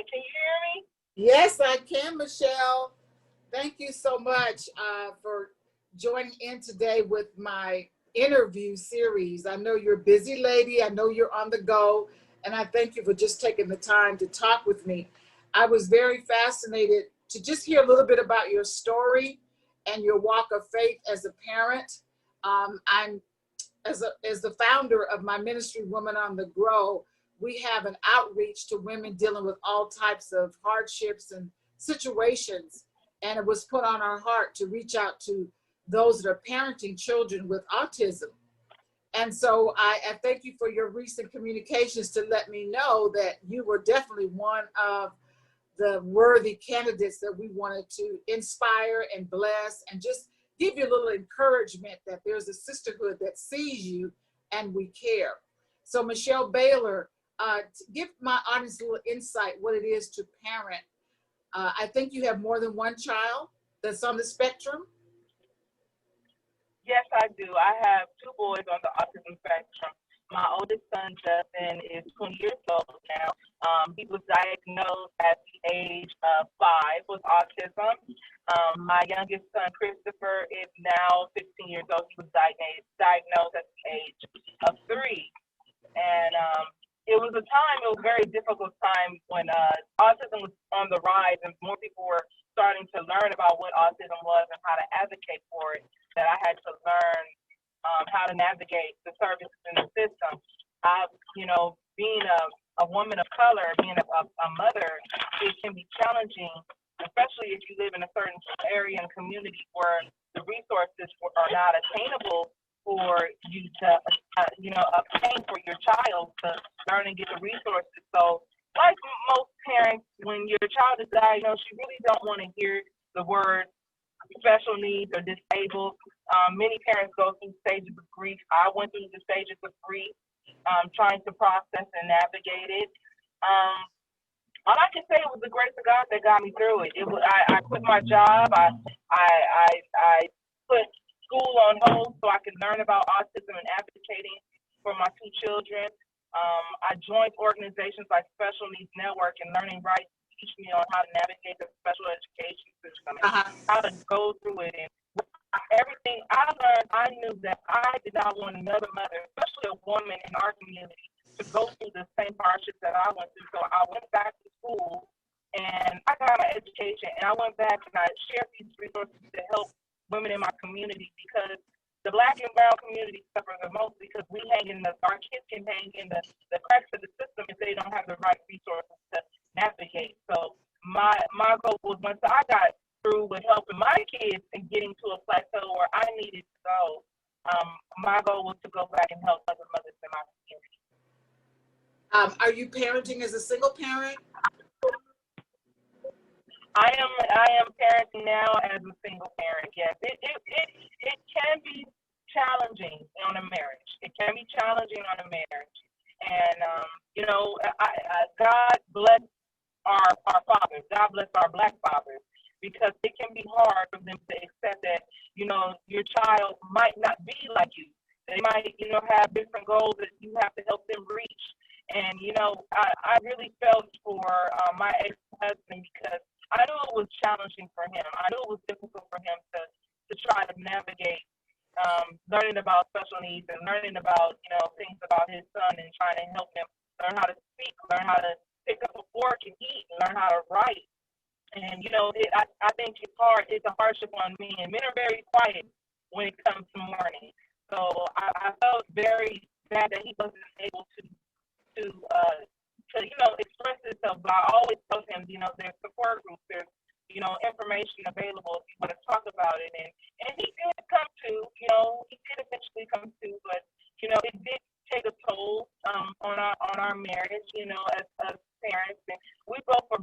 Hi, can you hear me? Yes, I can, Michelle. Thank you so much for joining in today with my interview series. I know you're a busy lady. I know you're on the go, and I thank you for just taking the time to talk with me. I was very fascinated to just hear a little bit about your story and your walk of faith as a parent. I'm as the founder of my ministry, Women on the Grow. We have an outreach to women dealing with all types of hardships and situations. And it was put on our heart to reach out to those that are parenting children with autism. And so I thank you for your recent communications to let me know that you were definitely one of the worthy candidates that we wanted to inspire and bless and just give you a little encouragement that there's a sisterhood that sees you and we care. So Michelle Baylor, give my audience a little insight what it is to parent. I think you have more than one child that's on the spectrum. Yes, I do. I have two boys on the autism spectrum. My oldest son, Justin, is 20 years old now. He was diagnosed at the age of 5 with autism. My youngest son, Christopher, is now 15 years old. He was diagnosed at the age of 3. And it was a very difficult time when autism was on the rise and more people were starting to learn about what autism was and how to advocate for it, that I had to learn how to navigate the services in the system. Being a woman of color, being a mother, it can be challenging, especially if you live in a certain area and community where the resources are not attainable for you to, obtain for your child to learn and get the resources. So, like most parents, when your child is diagnosed, you really don't want to hear the word special needs or disabled. Many parents go through stages of grief. I went through the stages of grief, trying to process and navigate it. All I can say, it was the grace of God that got me through it. I quit my job. I put school on hold so I could learn about autism and advocating for my two children. I joined organizations like Special Needs Network and Learning Rights to teach me on how to navigate the special education system and how to go through it. And everything I learned, I knew that I did not want another mother, especially a woman in our community, to go through the same hardships that I went through. So I went back to school and I got my education, and I went back and I shared these resources to help women in my community, because the Black and brown community suffer the most because our kids can hang in the cracks of the system if they don't have the right resources to navigate. So my goal was, once I got through with helping my kids and getting to a plateau where I needed to go, my goal was to go back and help other mothers in my community. Are you parenting as a single parent? I am parenting now as a single parent. Yes, it can be challenging on a marriage. It can be challenging on a marriage, and God bless our fathers. God bless our Black fathers, because it can be hard for them to accept that your child might not be like you. They might have different goals that you have to help them reach. And I really felt for my ex-husband, because I knew it was challenging for him. I knew it was difficult for him to try to navigate learning about special needs and learning about things about his son, and trying to help him learn how to speak, learn how to pick up a fork and eat, and learn how to write. And I think it's hard. It's a hardship on me. And men are very quiet when it comes to mourning. So I felt very bad that he wasn't able to express himself. But I always tell him, there's support groups, there's information available if you want to talk about it. And he did come to, he did eventually come to, but it did take a toll on our marriage, as parents. And we both are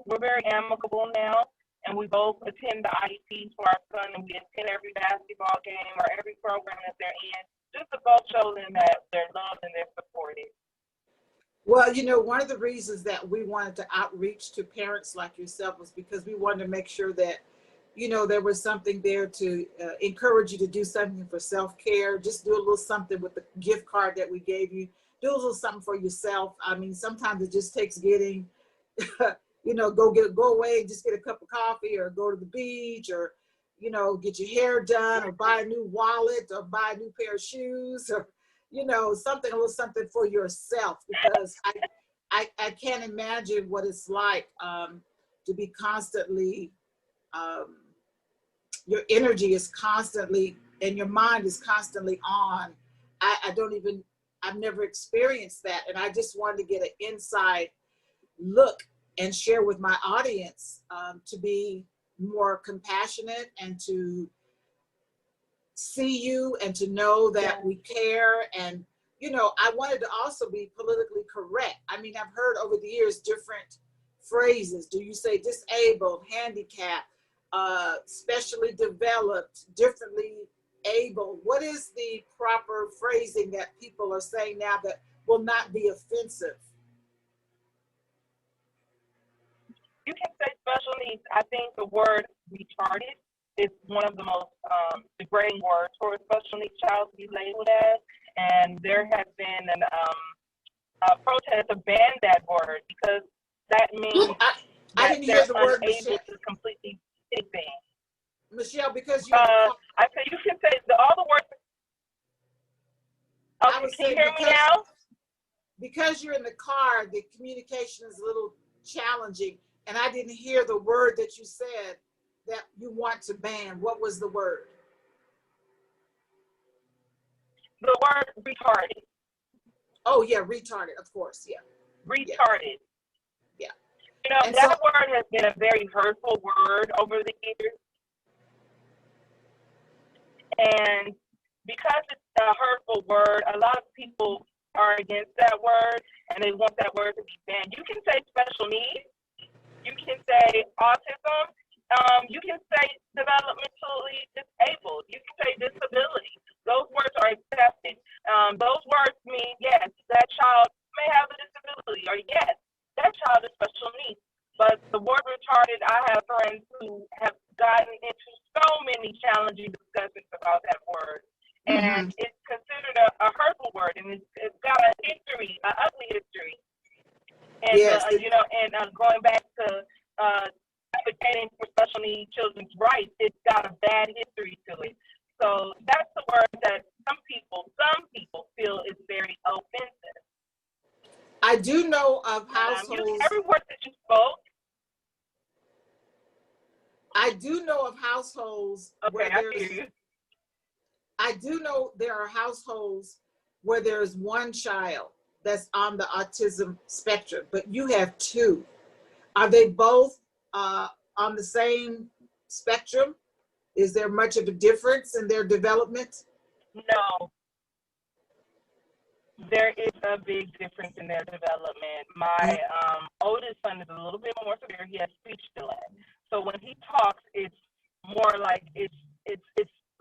we're very amicable now, and we both attend the IEPs for our son, and we attend every basketball game or every program that they're in, just to both show them that they're loved and they're supported. Well, one of the reasons that we wanted to outreach to parents like yourself was because we wanted to make sure that, there was something there to encourage you to do something for self-care. Just do a little something with the gift card that we gave you. Do a little something for yourself. I mean, sometimes it just takes getting you know, go away and just get a cup of coffee, or go to the beach, or, you know, get your hair done, or buy a new wallet, or buy a new pair of shoes, or, you know, something, a little something for yourself, because I can't imagine what it's like to be constantly, your energy is constantly, and your mind is constantly on. I've never experienced that. And I just wanted to get an inside look and share with my audience, to be more compassionate and to see you and to know that we care. And, you know, I wanted to also be politically correct. I mean, I've heard over the years different phrases. Do you say disabled, handicapped, specially developed, differently able? What is the proper phrasing that people are saying now that will not be offensive? You can say special needs. I think the word retarded is one of the most degrading words for a special needs child to be labeled as. And there has been a protest to ban that word, because that means I didn't hear the word, unable Michelle. to completely do things. Michelle, because you I said you can say all the words. Okay, I was can you saying, hear me now? because you're in the car, the communication is a little challenging, and I didn't hear the word that you said that you want to ban. What was the word? The word retarded. Oh yeah, retarded, of course, yeah. Retarded. Yeah. You know, and that word has been a very hurtful word over the years. And because it's a hurtful word, a lot of people are against that word, and they want that word to be banned. You can say special needs. You can say autism. You can say developmentally disabled. You can say disability. Those words are accepted. Those words mean, yes, that child may have a disability, or yes, that child is special needs. But the word retarded, I have friends who have gotten into so many challenging discussions about that word. And it's considered a hurtful word, and it's got a history, an ugly history. And, yes. You know, and going back to advocating for special needs children's rights, it's got a bad history to it. So that's the word that some people feel is very offensive. I do know of households. Every word that you spoke. I do know of households where I do know there are households where there's one child that's on the autism spectrum, but you have two. Are they both on the same spectrum? Is there much of a difference in their development? No. There is a big difference in their development. My oldest son is a little bit more severe. He has speech delay. So when he talks, it's more like it's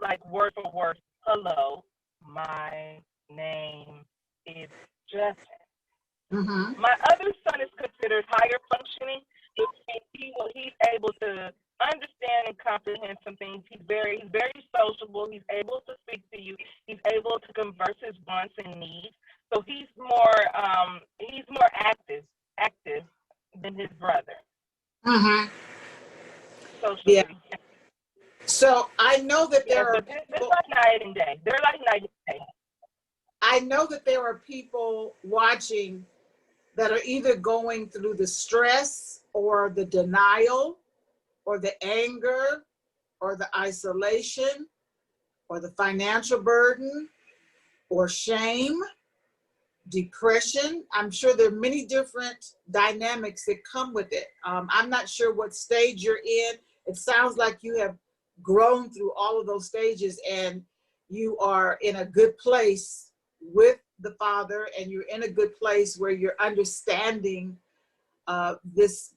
like word for word. Hello, my name is Justin. My other son is considered higher functioning. He's able to understand and comprehend some things. He's very sociable. He's able to speak to you. He's able to converse his wants and needs. So he's more active than his brother. Socially. Yeah. So I know that there are people, it's like night and day. They're like night and day. I know that there are people watching that are either going through the stress or the denial or the anger or the isolation or the financial burden or shame, depression. I'm sure there are many different dynamics that come with it. I'm not sure what stage you're in. It sounds like you have grown through all of those stages and you are in a good place with the Father, and you're in a good place where you're understanding this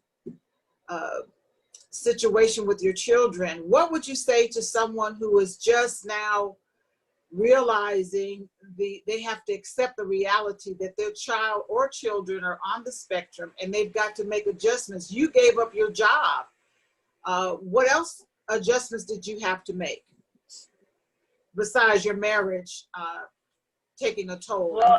situation with your children. What would you say to someone who is just now realizing they have to accept the reality that their child or children are on the spectrum and they've got to make adjustments? You gave up your job. What else adjustments did you have to make besides your marriage taking a toll? Well,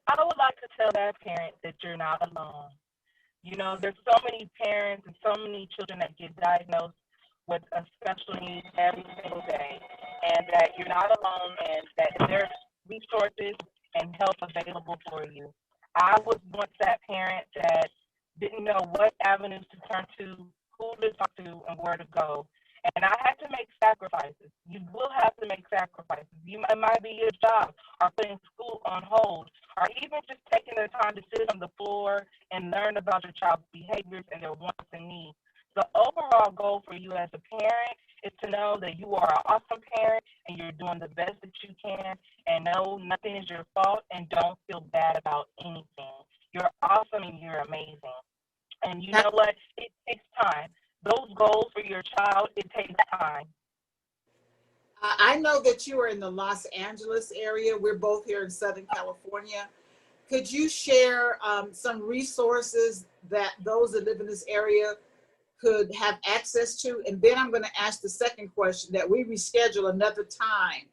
I would like to tell that parent that you're not alone. You know, there's so many parents and so many children that get diagnosed with a special needs every single day, and that you're not alone, and that there's resources and help available for you. I was once that parent that didn't know what avenues to turn to, who to talk to, and where to go. And I had to make sacrifices. You will have to make sacrifices. It might be your job, or putting school on hold, or even just taking the time to sit on the floor and learn about your child's behaviors and their wants and needs. The overall goal for you as a parent is to know that you are an awesome parent and you're doing the best that you can, and know nothing is your fault, and don't feel bad about anything. You're awesome and you're amazing. And you know what? It takes time. Those goals for your child, it takes time. I know that you are in the Los Angeles area. We're both here in Southern California. Could you share some resources that those that live in this area could have access to? And then I'm going to ask the second question, that we reschedule another time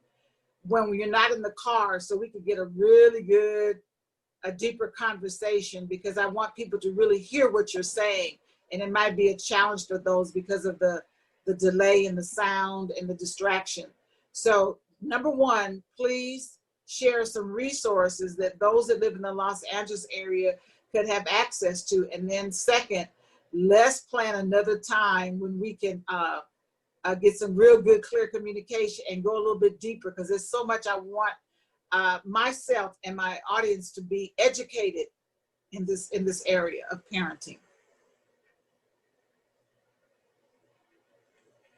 when you're not in the car, so we could get a really good, a deeper conversation, because I want people to really hear what you're saying. And it might be a challenge for those because of the delay in the sound and the distraction. So number one, please share some resources that those that live in the Los Angeles area could have access to. And then second, let's plan another time when we can get some real good, clear communication and go a little bit deeper, because there's so much I want myself and my audience to be educated in this area of parenting.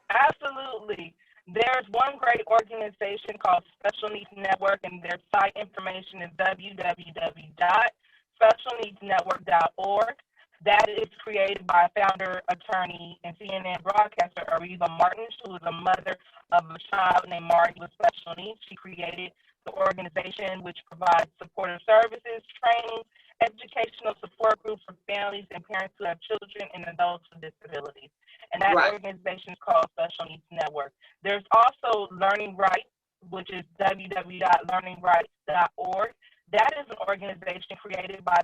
Absolutely. There's one great organization called Special Needs Network, and their site information is www.specialneedsnetwork.org. That is created by founder, attorney, and CNN broadcaster Ariva Martin, who is a mother of a child named Marty with special needs. She created the organization, which provides supportive services, training, educational support groups for families and parents who have children and adults with disabilities. And that Right. organization is called Special Needs Network. There's also Learning Rights, which is www.learningrights.org. That is an organization created by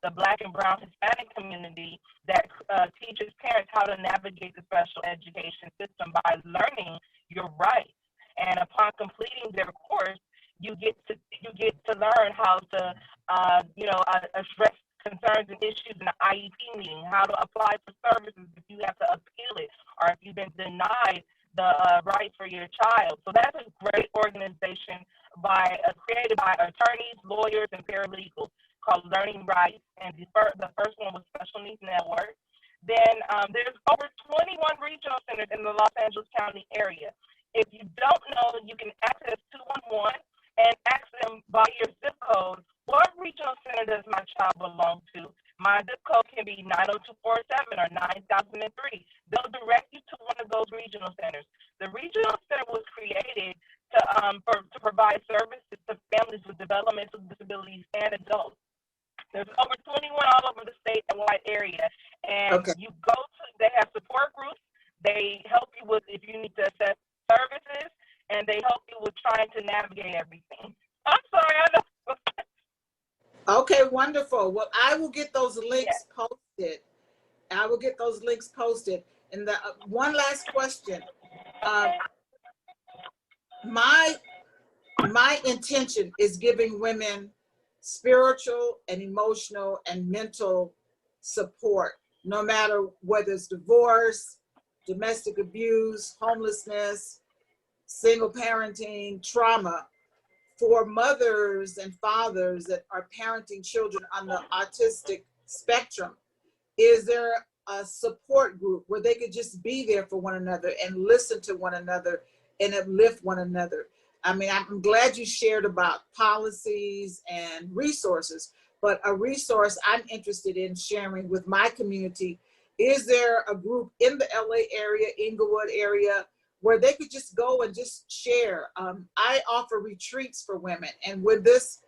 the Black and Brown Hispanic community that teaches parents how to navigate the special education system by learning your rights. And upon completing their course, you get to learn how to address concerns and issues in the IEP meeting, how to apply for services if you have to appeal it, or if you've been denied the rights for your child. So that's a great organization created by attorneys, lawyers, and paralegals, called Learning Rights, and the first one was Special Needs Network. Then there's over 21 regional centers in the Los Angeles County area. If you don't know, you can access 211 and ask them by your zip code, what regional center does my child belong to? My zip code can be 90247 or 9003. They'll direct you to one of those regional centers. The regional center was created to provide services to families with developmental disabilities and adults. There's over 21 all over the state and wide area. And Okay. They have support groups. They help you with if you need to assess services, and they help you with trying to navigate everything. I'm sorry, I know. Okay, wonderful. Well, I will get those links posted. I will get those links posted. And the one last question. My intention is giving women spiritual and emotional and mental support, no matter whether it's divorce, domestic abuse, homelessness, single parenting, trauma, for mothers and fathers that are parenting children on the autistic spectrum. Is there a support group where they could just be there for one another and listen to one another and uplift one another? I mean, I'm glad you shared about policies and resources, but a resource I'm interested in sharing with my community, is there a group in the LA area, Inglewood area, where they could just go and just share? I offer retreats for women, and when this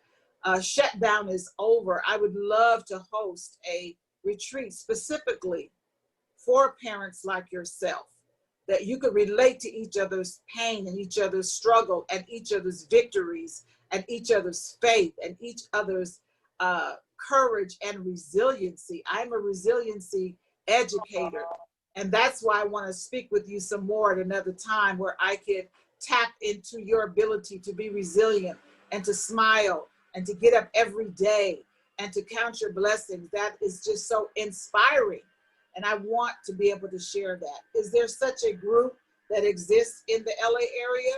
shutdown is over, I would love to host a retreat specifically for parents like yourself, that you could relate to each other's pain and each other's struggle and each other's victories and each other's faith and each other's courage and resiliency. I'm a resiliency educator. And that's why I want to speak with you some more at another time, where I could tap into your ability to be resilient and to smile and to get up every day and to count your blessings. That is just so inspiring. And I want to be able to share that. Is there such a group that exists in the LA area?